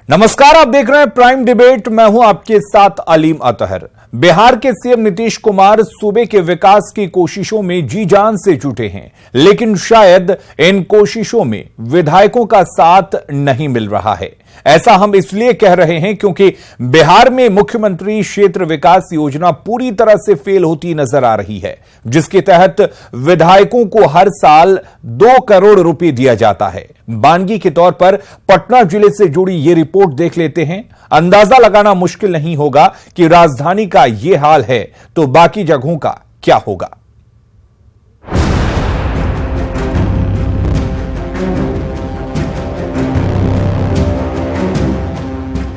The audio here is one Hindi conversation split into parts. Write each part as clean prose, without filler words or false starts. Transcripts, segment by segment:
नमस्कार, आप देख रहे हैं प्राइम डिबेट। मैं हूं आपके साथ अलीम अतहर। बिहार के सीएम नीतीश कुमार सूबे के विकास की कोशिशों में जी जान से जुटे हैं, लेकिन शायद इन कोशिशों में विधायकों का साथ नहीं मिल रहा है। ऐसा हम इसलिए कह रहे हैं क्योंकि बिहार में मुख्यमंत्री क्षेत्र विकास योजना पूरी तरह से फेल होती नजर आ रही है, जिसके तहत विधायकों को हर साल 2 करोड़ रुपए दिया जाता है। बानगी के तौर पर पटना जिले से जुड़ी यह रिपोर्ट देख लेते हैं। अंदाजा लगाना मुश्किल नहीं होगा कि राजधानी का यह हाल है तो बाकी जगहों का क्या होगा।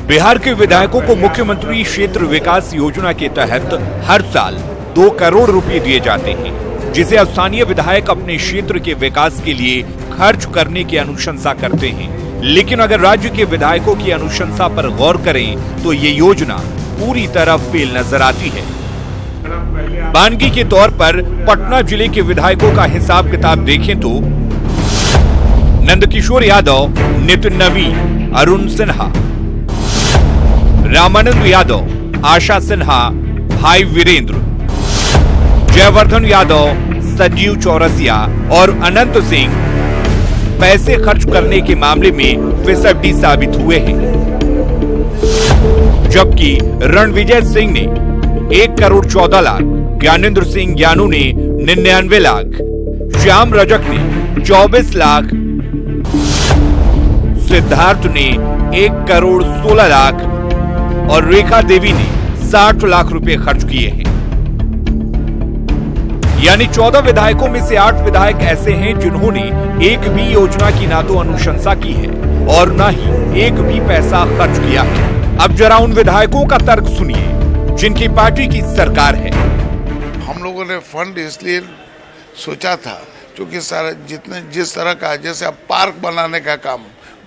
बिहार के विधायकों को मुख्यमंत्री क्षेत्र विकास योजना के तहत हर साल 2 करोड़ रुपए दिए जाते हैं, जिसे स्थानीय विधायक अपने क्षेत्र के विकास के लिए खर्च करने की अनुशंसा करते हैं। लेकिन अगर राज्य के विधायकों की अनुशंसा पर गौर करें तो ये योजना पूरी तरह फेल नजर आती है। बानगी के तौर पर पटना जिले के विधायकों का हिसाब किताब देखें तो नंदकिशोर यादव, नितिन नवीन, अरुण सिन्हा, रामानंद यादव, आशा सिन्हा, भाई वीरेंद्र, जयवर्धन यादव, संजीव चौरसिया और अनंत सिंह पैसे खर्च करने के मामले में फिसड्डी साबित हुए हैं, जबकि रणविजय सिंह ने 1 करोड़ 14 लाख, ज्ञानेंद्र सिंह ज्ञानू ने 99 लाख, श्याम रजक ने 24 लाख, सिद्धार्थ ने 1 करोड़ 16 लाख और रेखा देवी ने 60 लाख रुपए खर्च किए हैं। यानी 14 विधायकों में से 8 विधायक ऐसे हैं जिन्होंने एक भी योजना की ना तो अनुशंसा की है और ना ही एक भी पैसा खर्च किया है। अब जरा उन विधायकों का तर्क सुनिए जिनकी पार्टी की सरकार है। हम लोगों ने फंड इसलिए सोचा था क्योंकि जिस तरह का, जैसे अब पार्क बनाने का काम,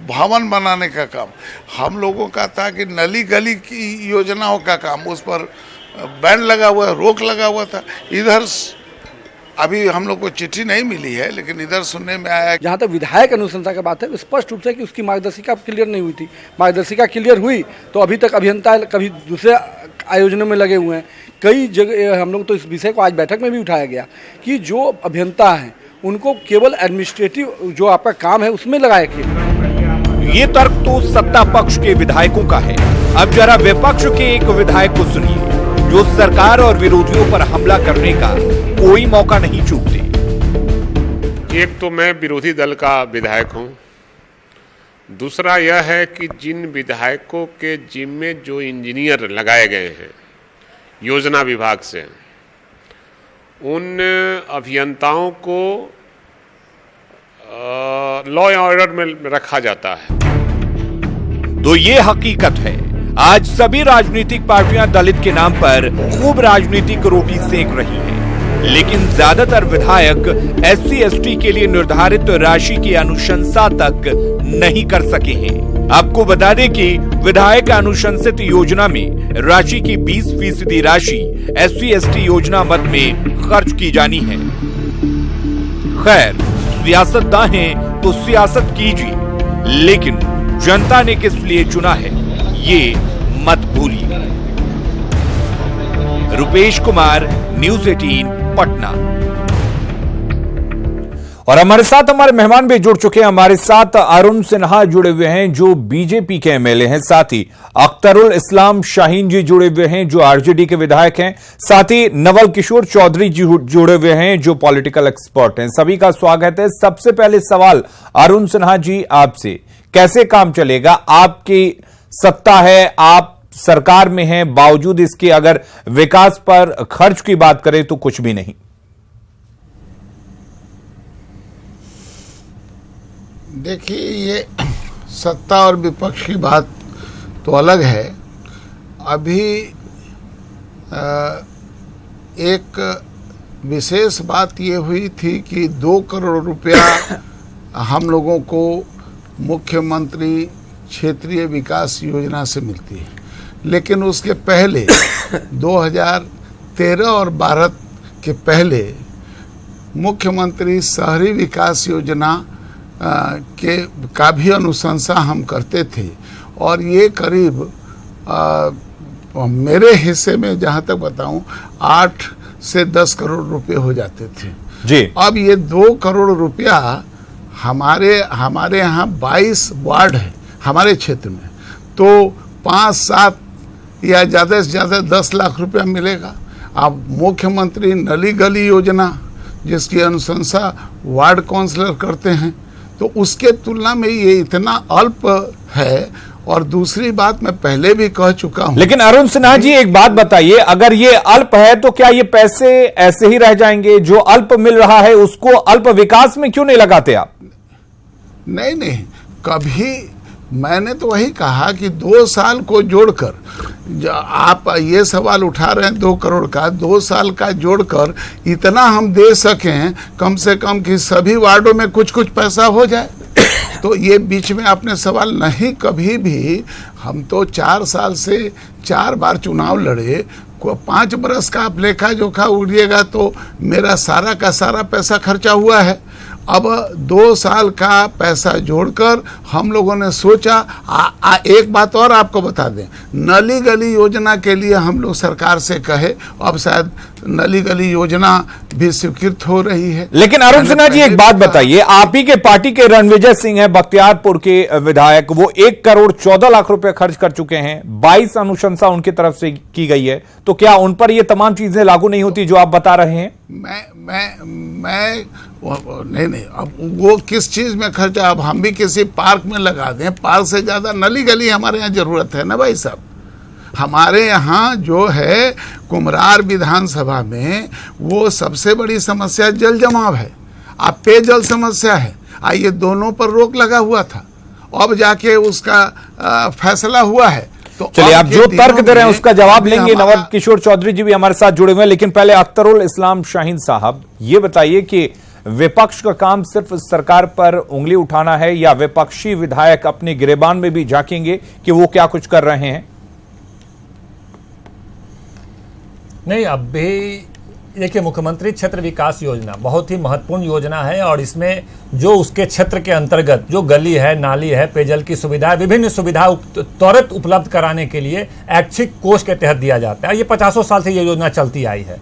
भवन बनाने का काम, हम लोगों का था कि नली गली की योजनाओं का काम, उस पर बैन लगा हुआ, रोक लगा हुआ था। इधर अभी हम लोग को चिट्ठी नहीं मिली है, लेकिन इधर सुनने में आया जहाँ तक विधायक अनुशंसा की बात है, स्पष्ट रूप से कि उसकी मार्गदर्शिका क्लियर नहीं हुई थी। मार्गदर्शिका क्लियर हुई तो अभी तक अभियंता कभी दूसरे आयोजनों में लगे हुए हैं। कई जगह हम लोग तो इस विषय को आज बैठक में भी उठाया गया कि जो अभियंता हैं उनको केवल एडमिनिस्ट्रेटिव जो आपका काम है उसमें लगाया गया। ये तर्क तो सत्ता पक्ष के विधायकों का है। अब जरा विपक्ष के एक विधायक को सुनिए जो सरकार और विरोधियों पर हमला करने का कोई मौका नहीं चूकते। एक तो मैं विरोधी दल का विधायक हूं, दूसरा यह है कि जिन विधायकों के जिम्मे जो इंजीनियर लगाए गए हैं योजना विभाग से, उन अभियंताओं को लॉ एंड ऑर्डर में रखा जाता है। तो ये हकीकत है। आज सभी राजनीतिक पार्टियां दलित के नाम पर खूब राजनीतिक रोटी सेक रही हैं, लेकिन ज्यादातर विधायक SC ST के लिए निर्धारित राशि की अनुशंसा तक नहीं कर सके हैं। आपको बता दें कि विधायक अनुशंसित योजना में राशि की 20% राशि SC ST योजना मद में खर्च की जानी है। खैर, सियासतदान हैं तो सियासत कीजिए, लेकिन जनता ने किस लिए चुना है ये मत भूलिए। रुपेश कुमार, न्यूज़ 18 पटना। और हमारे साथ हमारे मेहमान भी जुड़ चुके हैं। हमारे साथ अरुण सिन्हा जुड़े हुए हैं जो बीजेपी के MLA हैं, साथ ही अख्तरुल इस्लाम शाहीन जी जुड़े हुए हैं जो RJD के विधायक हैं, साथ ही नवल किशोर चौधरी जी जुड़े हुए हैं जो पॉलिटिकल एक्सपर्ट हैं। सभी का स्वागत है। सबसे पहले सवाल अरुण सिन्हा जी आपसे, कैसे काम चलेगा? आपकी सत्ता है, आप सरकार में हैं, बावजूद इसके अगर विकास पर खर्च की बात करें तो कुछ भी नहीं। देखिए, ये सत्ता और विपक्ष की बात तो अलग है। अभी एक विशेष बात ये हुई थी कि 2 करोड़ रुपया हम लोगों को मुख्यमंत्री क्षेत्रीय विकास योजना से मिलती है, लेकिन उसके पहले 2013 और 12 के पहले मुख्यमंत्री शहरी विकास योजना का भी अनुशंसा हम करते थे और ये करीब मेरे हिस्से में जहाँ तक बताऊं 8 से 10 करोड़ रुपए हो जाते थे जी। अब ये 2 करोड़ रुपया हमारे यहाँ 22 वार्ड है हमारे क्षेत्र में, तो 5-7 या ज़्यादा से ज़्यादा 10 लाख रुपया मिलेगा। अब मुख्यमंत्री नली गली योजना जिसकी अनुशंसा वार्ड काउंसलर करते हैं, तो उसके तुलना में ये इतना अल्प है। और दूसरी बात मैं पहले भी कह चुका हूं। लेकिन अरुण सिन्हा जी एक बात बताइए, अगर ये अल्प है तो क्या ये पैसे ऐसे ही रह जाएंगे? जो अल्प मिल रहा है उसको अल्प विकास में क्यों नहीं लगाते आप? नहीं, कभी मैंने तो वही कहा कि 2 साल को जोड़कर, आप ये सवाल उठा रहे हैं 2 करोड़ का, 2 साल का जोड़कर इतना हम दे सकें कम से कम कि सभी वार्डों में कुछ पैसा हो जाए। तो ये बीच में आपने सवाल नहीं, कभी भी हम तो 4 साल से 4 बार चुनाव लड़े, 5 बरस का आप लेखा जोखा उड़िएगा तो मेरा सारा का सारा पैसा खर्चा हुआ है। अब 2 साल का पैसा जोड़कर हम लोगों ने सोचा एक बात और आपको बता दें, नली गली योजना के लिए हम लोग सरकार से कहे, अब शायद नली गली योजना भी स्वीकृत हो रही है। लेकिन अरुण सिन्हा जी एक बात बताइए, आप ही के पार्टी के रणविजय सिंह हैं बख्तियारपुर के विधायक, वो 1 करोड़ 14 लाख रुपए खर्च कर चुके हैं, 22 अनुशंसा उनकी तरफ से की गई है, तो क्या उन पर ये तमाम चीजें लागू नहीं होती जो आप बता रहे हैं? मैं नहीं, अब वो किस चीज में खर्चा, अब हम भी किसी पार्क में लगा दें, पार्क से ज्यादा नली गली हमारे यहाँ जरूरत है ना भाई साहब। हमारे यहाँ जो है कुमरार विधानसभा में वो सबसे बड़ी समस्या जल जमाव है, अब पेयजल समस्या है, ये दोनों पर रोक लगा हुआ था, अब जाके उसका फैसला हुआ है। तो चलिए आप जो तर्क दे रहे हैं उसका जवाब लेंगे। नवल किशोर चौधरी जी भी हमारे साथ जुड़े हुए हैं, लेकिन पहले अख्तरुल इस्लाम शाहीन साहब ये बताइए कि विपक्ष का काम सिर्फ सरकार पर उंगली उठाना है या विपक्षी विधायक अपने गिरेबान में भी झांकेंगे कि वो क्या कुछ कर रहे हैं? नहीं, अब भी देखिए, मुख्यमंत्री क्षेत्र विकास योजना बहुत ही महत्वपूर्ण योजना है और इसमें जो उसके क्षेत्र के अंतर्गत जो गली है, नाली है, पेयजल की सुविधा है, विभिन्न सुविधा त्वरित उपलब्ध कराने के लिए ऐच्छिक कोष के तहत दिया जाता है। ये 50 साल से ये योजना चलती आई है।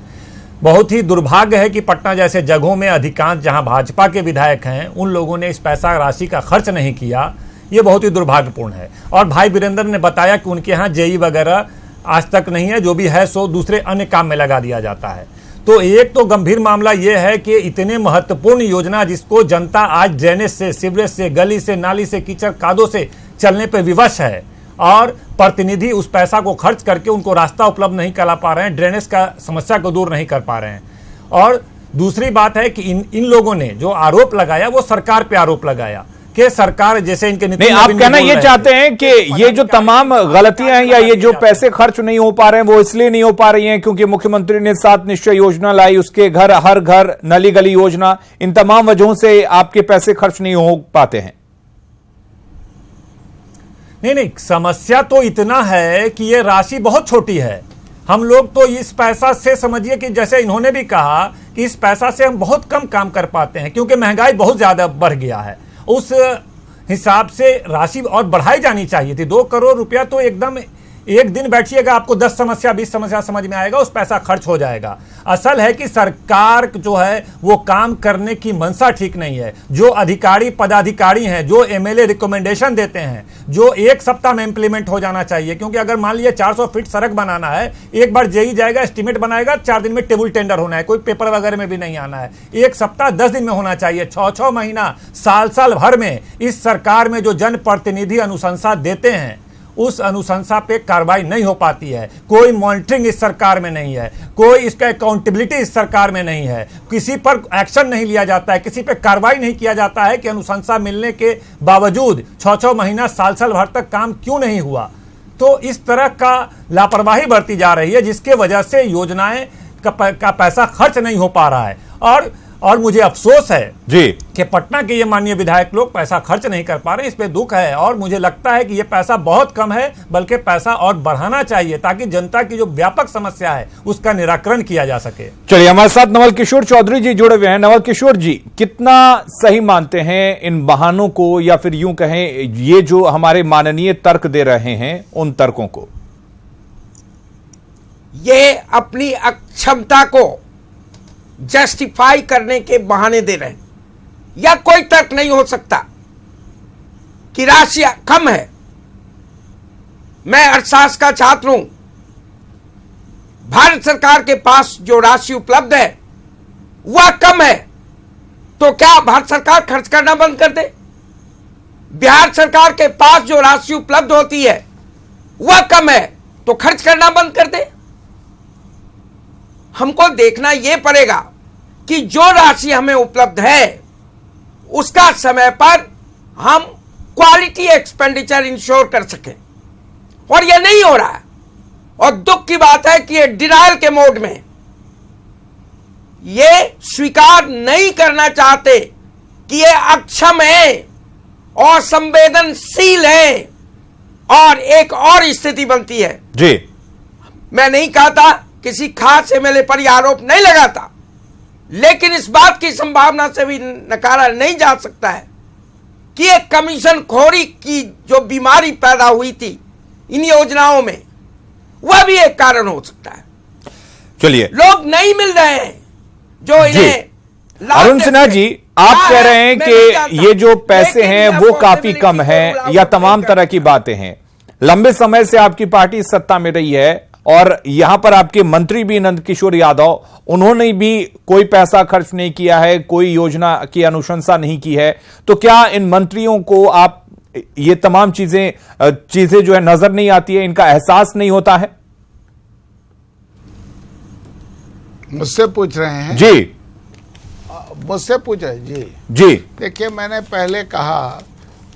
बहुत ही दुर्भाग्य है कि पटना जैसे जगहों में अधिकांश जहां भाजपा के विधायक हैं उन लोगों ने इस पैसा राशि का खर्च नहीं किया, ये बहुत ही दुर्भाग्यपूर्ण है। और भाई वीरेंद्र ने बताया कि उनके यहाँ जेई वगैरह आज तक नहीं है, जो भी है सो दूसरे अन्य काम में लगा दिया जाता है। तो एक तो गंभीर मामला यह है कि इतने महत्वपूर्ण योजना जिसको जनता आज ड्रेनेज से, सीवरेज से, गली से, नाली से, कीचड़ कादों से चलने पर विवश है और प्रतिनिधि उस पैसा को खर्च करके उनको रास्ता उपलब्ध नहीं करा पा रहे हैं, ड्रेनेज का समस्या को दूर नहीं कर पा रहे हैं। और दूसरी बात है कि इन लोगों ने जो आरोप लगाया वो सरकार पे आरोप लगाया कि सरकार जैसे इनके नहीं, आप कहना ये चाहते हैं कि ये जो तमाम गलतियां हैं या ये जो पैसे खर्च नहीं हो पा रहे हैं वो इसलिए नहीं हो पा रही हैं क्योंकि मुख्यमंत्री ने 7 निश्चय योजना लाई, उसके घर हर घर नली गली योजना, इन तमाम वजहों से आपके पैसे खर्च नहीं हो पाते हैं? नहीं, समस्या तो इतना है कि ये राशि बहुत छोटी है। हम लोग तो इस पैसा से समझिए कि जैसे इन्होंने भी कहा कि इस पैसा से हम बहुत कम काम कर पाते हैं क्योंकि महंगाई बहुत ज्यादा बढ़ गया है। उस हिसाब से राशि और बढ़ाई जानी चाहिए थी। 2 करोड़ रुपया तो एकदम एक दिन बैठिएगा आपको 10 समस्या 20 समस्या समझ में आएगा, उस पैसा खर्च हो जाएगा। असल है कि सरकार जो है वो काम करने की मंशा ठीक नहीं है। जो अधिकारी पदाधिकारी हैं, जो एमएलए रिकमेंडेशन देते हैं, जो 1 सप्ताह में इंप्लीमेंट हो जाना चाहिए, क्योंकि अगर मान लीजिए 400 फीट सड़क बनाना है, एक बार जेई जाएगा, एस्टीमेट बनाएगा, 4 दिन में टेबल टेंडर होना है, कोई पेपर वगैरह में भी नहीं आना है। 1 सप्ताह 10 दिन में होना चाहिए। 6-6 महीना साल भर में इस सरकार में जो जनप्रतिनिधि अनुशंसा देते हैं उस अनुशंसा पे कार्रवाई नहीं हो पाती है। कोई मॉनिटरिंग इस सरकार में नहीं है, कोई इसका अकाउंटेबिलिटी इस सरकार में नहीं है, किसी पर एक्शन नहीं लिया जाता है, किसी पे कार्रवाई नहीं किया जाता है कि अनुशंसा मिलने के बावजूद 6-6 महीना साल भर तक काम क्यों नहीं हुआ। तो इस तरह का लापरवाही बढ़ती जा रही है जिसके वजह से योजनाएं का पैसा खर्च नहीं हो पा रहा है। और और मुझे अफसोस है जी कि पटना के ये माननीय विधायक लोग पैसा खर्च नहीं कर पा रहे, इस पे दुख है। और मुझे लगता है कि ये पैसा बहुत कम है, बल्कि पैसा और बढ़ाना चाहिए ताकि जनता की जो व्यापक समस्या है उसका निराकरण किया जा सके। चलिए, हमारे साथ नवल किशोर चौधरी जी जुड़े हुए हैं। नवल किशोर जी, कितना सही मानते हैं इन बहानों को, या फिर यूं कहें ये जो हमारे माननीय तर्क दे रहे हैं उन तर्कों को? ये अपनी अक्षमता को जस्टिफाई करने के बहाने दे रहे हैं। या कोई तर्क नहीं हो सकता कि राशि कम है। मैं अर्थशास्त्र का छात्र हूं। भारत सरकार के पास जो राशि उपलब्ध है वह कम है, तो क्या भारत सरकार खर्च करना बंद कर दे? बिहार सरकार के पास जो राशि उपलब्ध होती है वह कम है, तो खर्च करना बंद कर दे? हमको देखना यह पड़ेगा कि जो राशि हमें उपलब्ध है उसका समय पर हम क्वालिटी एक्सपेंडिचर इंश्योर कर सकें, और यह नहीं हो रहा है। और दुख की बात है कि ये डिनायल के मोड में, ये स्वीकार नहीं करना चाहते कि ये अक्षम है और संवेदनशील है, और एक और स्थिति बनती है। जी, मैं नहीं कहता, किसी खास एमएलए पर यह आरोप नहीं लगाता, लेकिन इस बात की संभावना से भी नकारा नहीं जा सकता है कि एक कमीशन खोरी की जो बीमारी पैदा हुई थी इन योजनाओं में, वह भी एक कारण हो सकता है। चलिए, लोग नहीं मिल रहे हैं जो इन्हें। अरुण सिन्हा जी, आप कह रहे हैं कि ये जो पैसे हैं वो काफी कम है, या तमाम तरह की बातें हैं। लंबे समय से आपकी पार्टी सत्ता में रही है, और यहां पर आपके मंत्री भी नंद किशोर यादव, उन्होंने भी कोई पैसा खर्च नहीं किया है, कोई योजना की अनुशंसा नहीं की है। तो क्या इन मंत्रियों को आप ये तमाम चीजें जो है नजर नहीं आती है, इनका एहसास नहीं होता है? मुझसे पूछ रहे हैं? जी, मुझसे पूछ रहे जी। जी देखिए, मैंने पहले कहा,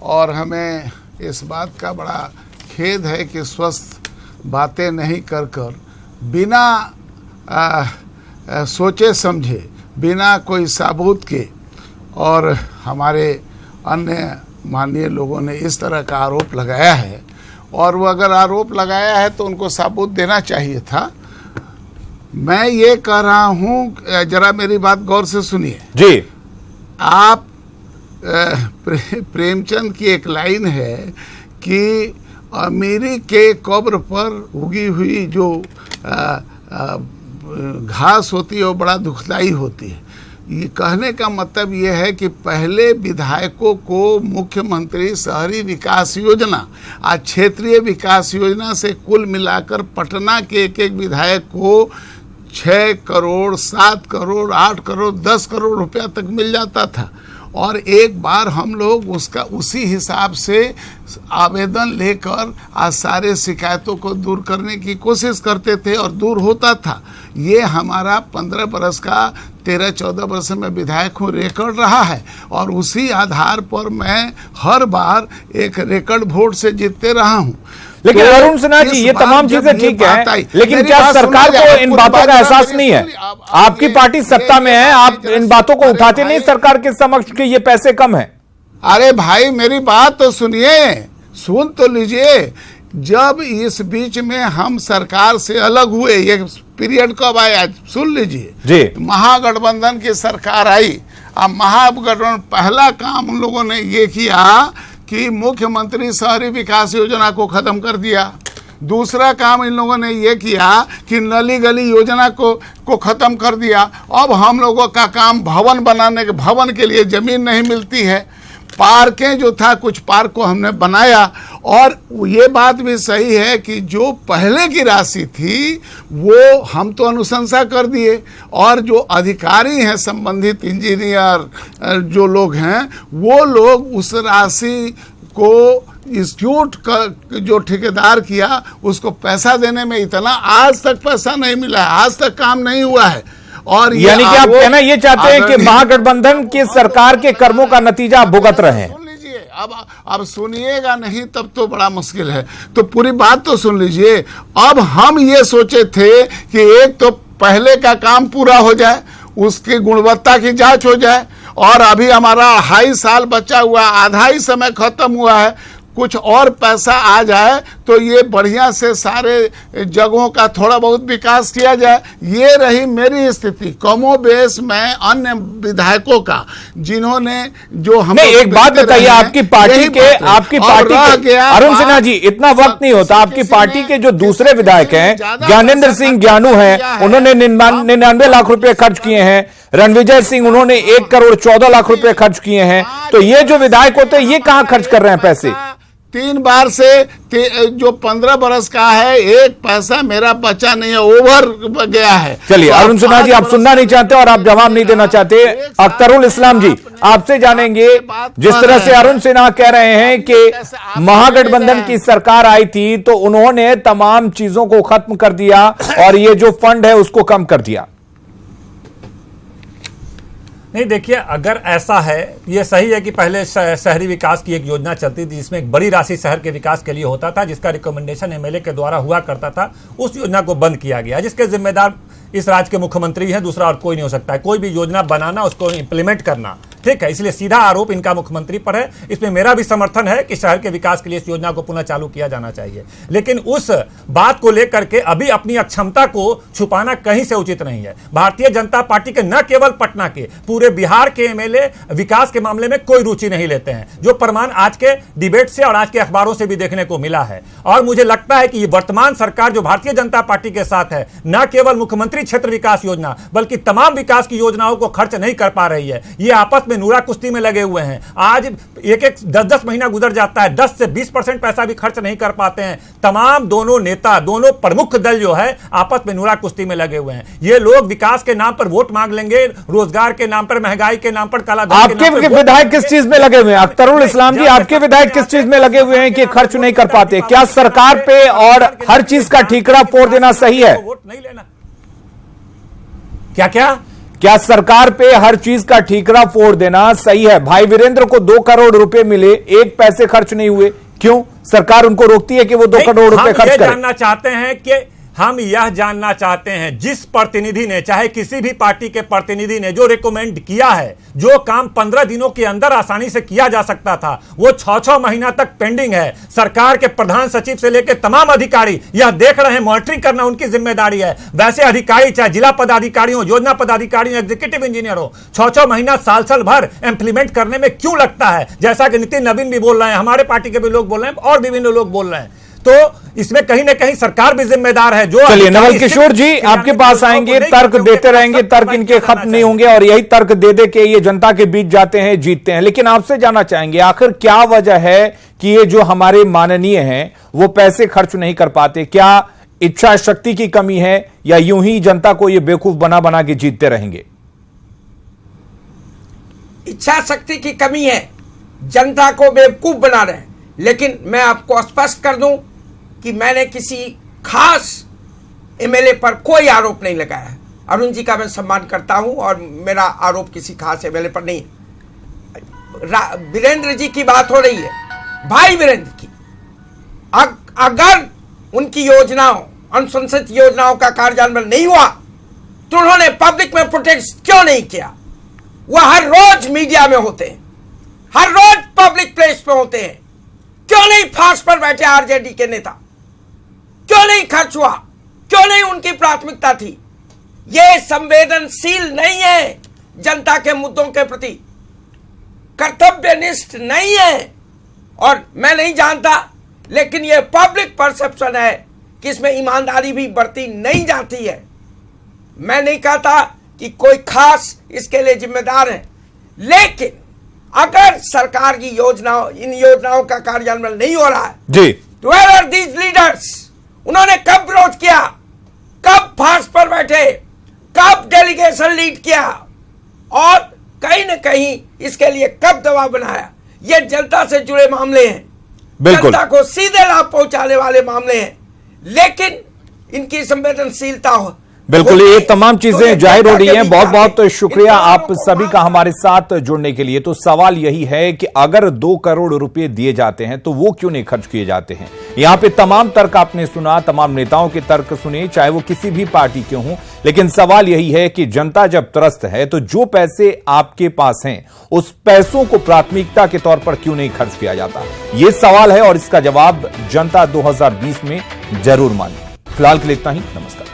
और हमें इस बात का बड़ा खेद है कि स्वस्थ बातें नहीं कर बिना सोचे समझे, बिना कोई सबूत के, और हमारे अन्य माननीय लोगों ने इस तरह का आरोप लगाया है, और वो अगर आरोप लगाया है तो उनको सबूत देना चाहिए था। मैं ये कह रहा हूँ, जरा मेरी बात गौर से सुनिए जी। आप प्रेमचंद की एक लाइन है कि अमीरी के कब्र पर उगी हुई जो घास होती है वो बड़ा दुखदाई होती है। ये कहने का मतलब ये है कि पहले विधायकों को मुख्यमंत्री शहरी विकास योजना और क्षेत्रीय विकास योजना से कुल मिलाकर पटना के एक एक विधायक को 6 करोड़, 7 करोड़, 8 करोड़, 10 करोड़ रुपया तक मिल जाता था। और एक बार हम लोग उसका उसी हिसाब से आवेदन लेकर आज सारे शिकायतों को दूर करने की कोशिश करते थे, और दूर होता था। ये हमारा 15 बरस का 13-14 वर्ष में विधायक हूँ रिकॉर्ड रहा है, और उसी आधार पर मैं हर बार एक रिकॉर्ड वोट से जीतते रहा हूँ। लेकिन तो अरुण सिन्हा जी, ये तमाम चीजें ठीक है, लेकिन क्या सरकार को इन बातों का एहसास नहीं है? आपकी पार्टी सत्ता में है, आप इन बातों को उठाते नहीं सरकार के समक्ष कि ये पैसे कम है? अरे भाई, मेरी बात तो सुनिए, सुन तो लीजिए। जब इस बीच में हम सरकार से अलग हुए, ये पीरियड कब आया सुन लीजिए जी। महागठबंधन की सरकार आई। अब महागठबंधन पहला काम उन लोगों ने ये किया कि मुख्यमंत्री शहरी विकास योजना को खत्म कर दिया। दूसरा काम इन लोगों ने ये किया कि नली गली योजना को खत्म कर दिया। अब हम लोगों का काम भवन बनाने के, भवन के लिए जमीन नहीं मिलती है। पार्कें जो था, कुछ पार्क को हमने बनाया, और ये बात भी सही है कि जो पहले की राशि थी वो हम तो अनुशंसा कर दिए, और जो अधिकारी हैं, संबंधित इंजीनियर जो लोग हैं, वो लोग उस राशि को इंस्टीट्यूट का जो ठेकेदार किया उसको पैसा देने में इतना आज तक पैसा नहीं मिला है, आज तक काम नहीं हुआ है। और यानी कि आप कहना ये चाहते हैं कि महागठबंधन की सरकार के कर्मों का नतीजा आप भुगत रहे हैं? सुन लीजिए, अब सुनिएगा नहीं तब तो बड़ा मुश्किल है, तो पूरी बात तो सुन लीजिए। अब हम ये सोचे थे कि एक तो पहले का काम पूरा हो जाए, उसकी गुणवत्ता की जांच हो जाए। और अभी हमारा 2.5 साल बचा हुआ, आधा ही समय खत्म हुआ है, कुछ और पैसा आ जाए तो ये बढ़िया से सारे जगहों का थोड़ा बहुत विकास किया जाए। ये रही मेरी स्थिति। कमोबेश में अन्य विधायकों का जिन्होंने जो हम एक बात बताइए, आपकी पार्टी के अरुण सिन्हा जी, इतना वक्त नहीं होता, आपकी पार्टी के जो दूसरे विधायक हैं, ज्ञानेंद्र सिंह ज्ञानू हैं, उन्होंने 99 लाख रुपए खर्च किए हैं, रणविजय सिंह उन्होंने 1 करोड़ 14 लाख रुपए खर्च किए हैं। तो ये जो विधायक होते हैं ये कहां खर्च कर रहे हैं पैसे? 3 बार से जो 15 बरस का है, एक पैसा मेरा बचा नहीं है, ओवर गया है। चलिए अरुण सिन्हा जी, आप सुनना नहीं चाहते और आप जवाब नहीं देना चाहते। अख्तरुल इस्लाम जी, आपसे जानेंगे, जिस तरह से अरुण सिन्हा कह रहे हैं कि महागठबंधन की सरकार आई थी तो उन्होंने तमाम चीजों को खत्म कर दिया और ये जो फंड है उसको कम कर दिया। नहीं, देखिए, अगर ऐसा है, ये सही है कि पहले शहरी विकास की एक योजना चलती थी जिसमें एक बड़ी राशि शहर के विकास के लिए होता था, जिसका रिकमेंडेशन एमएलए के द्वारा हुआ करता था। उस योजना को बंद किया गया, जिसके जिम्मेदार इस राज्य के मुख्यमंत्री हैं, दूसरा और कोई नहीं हो सकता है। कोई भी योजना बनाना, उसको इंप्लीमेंट करना, ठीक है, इसलिए सीधा आरोप इनका मुख्यमंत्री पर है। इसमें मेरा भी समर्थन है कि शहर के विकास के लिए इस योजना को पुनः चालू किया जाना चाहिए, लेकिन उस बात को लेकर के अभी अपनी अक्षमता को छुपाना कहीं से उचित नहीं है। भारतीय जनता पार्टी के न केवल पटना के, पूरे बिहार के एमएलए विकास के मामले में कोई रुचि नहीं लेते हैं, जो प्रमाण आज के डिबेट से और आज के अखबारों से भी देखने को मिला है। और मुझे लगता है कि ये वर्तमान सरकार जो भारतीय जनता पार्टी के साथ है, न केवल मुख्यमंत्री क्षेत्र विकास योजना बल्कि तमाम विकास की योजनाओं को खर्च नहीं कर पा रही है। ये आपस में नूरा कुश्ती में लगे हुए हैं। आज 10-10 महीना गुजर जाता है, 10 से 20% पैसा भी खर्च नहीं कर पाते हैं। तमाम दोनों नेता, दोनों प्रमुख दल जो है आपस में नूरा कुश्ती में लगे हुए हैं। ये लोग विकास के नाम पर वोट मांग लेंगे, रोजगार के नाम पर, महंगाई के नाम पर, कालाधन के नाम पर। आपके विधायक किस चीज में लगे हुए हैं? अख्तरुल इस्लाम जी, आपके विधायक किस चीज में लगे हुए हैं कि खर्च नहीं कर पाते? क्या सरकार पे और हर चीज का ठीकरा फोड़ देना सही है? वोट नहीं लेना, क्या सरकार पे हर चीज का ठीकरा फोड़ देना सही है? भाई वीरेंद्र को 2 करोड़ रुपए मिले, 1 पैसे खर्च नहीं हुए, क्यों सरकार उनको रोकती है कि वो 2 करोड़ रुपए खर्च करे? हम यह जानना चाहते हैं जिस प्रतिनिधि ने, चाहे किसी भी पार्टी के प्रतिनिधि ने, जो रिकमेंड किया है, जो काम 15 दिनों के अंदर आसानी से किया जा सकता था, वो 6-6 महीना तक पेंडिंग है। सरकार के प्रधान सचिव से लेकर तमाम अधिकारी यह देख रहे हैं, मॉनिटरिंग करना उनकी जिम्मेदारी है। वैसे अधिकारी, चाहे जिला पदाधिकारी हो, योजना पदाधिकारी हो, एग्जीक्यूटिव इंजीनियर हो, 6-6 महीना, साल भर इंप्लीमेंट करने में क्यों लगता है? जैसा कि नितिन नवीन भी बोल रहे हैं, हमारे पार्टी के भी लोग बोल रहे हैं और विभिन्न लोग बोल रहे हैं। तो इसमें कहीं ना कहीं सरकार भी जिम्मेदार है। जो चलिए नवल किशोर जी, आपके पास आएंगे, तर्क देते रहेंगे, तर्क इनके खत्म नहीं होंगे और यही तर्क दे दे के ये जनता के बीच जाते हैं, जीतते हैं। लेकिन आपसे जानना चाहेंगे, आखिर क्या वजह है कि ये जो हमारे माननीय हैं वो पैसे खर्च नहीं कर पाते? क्या इच्छा शक्ति की कमी है या यूं ही जनता को ये बेवकूफ बना बना के जीतते रहेंगे? इच्छा शक्ति की कमी है, जनता को बेवकूफ बना रहे हैं। लेकिन मैं आपको स्पष्ट कर दूं कि मैंने किसी खास एमएलए पर कोई आरोप नहीं लगाया है। अरुण जी का मैं सम्मान करता हूं और मेरा आरोप किसी खास एमएलए पर नहीं है। वीरेंद्र जी की बात हो रही है, भाई वीरेंद्र की। अगर उनकी योजनाओं, अनुशंसित योजनाओं का कार्यान्वयन नहीं हुआ तो उन्होंने पब्लिक में प्रोटेस्ट क्यों नहीं किया? वह हर रोज मीडिया में होते हैं, हर रोज पब्लिक प्लेस पे होते हैं। क्यों नहीं फांस पर बैठे आरजेडी के नेता? क्यों नहीं खर्च हुआ? क्यों नहीं उनकी प्राथमिकता थी? ये संवेदनशील नहीं है, जनता के मुद्दों के प्रति कर्तव्यनिष्ठ नहीं है। और मैं नहीं जानता, लेकिन ये पब्लिक परसेप्शन है कि इसमें ईमानदारी भी बरती नहीं जाती है। मैं नहीं कहता कि कोई खास इसके लिए जिम्मेदार है, लेकिन अगर सरकार की योजनाओं, इन योजनाओं का कार्यान्वयन नहीं हो रहा है जी, तो वेयर आर दीज लीडर्स? उन्होंने कब विरोध किया? कब फांस पर बैठे? कब डेलीगेशन लीड किया? और कहीं न कहीं इसके लिए कब दबाव बनाया? ये जनता से जुड़े मामले हैं, जनता को सीधे लाभ पहुंचाने वाले मामले हैं, लेकिन इनकी संवेदनशीलता बिल्कुल, ये तमाम तो चीजें ये जाहिर हो रही जनता हैं। के बहुत बीच बहुत में शुक्रिया इतना आप सभी का हमारे साथ जुड़ने के लिए। तो सवाल यही है कि अगर 2 करोड़ रुपए दिए जाते हैं तो वो क्यों नहीं खर्च किए जाते हैं। यहां पे तमाम तर्क आपने सुना, तमाम नेताओं के तर्क सुने, चाहे वो किसी भी पार्टी के हों, लेकिन सवाल यही है कि जनता जब त्रस्त है तो जो पैसे आपके पास हैं उस पैसों को प्राथमिकता के तौर पर क्यों नहीं खर्च किया जाता। यह सवाल है और इसका जवाब जनता 2020 में जरूर मांगे। फिलहाल के लिए इतना ही। नमस्कार।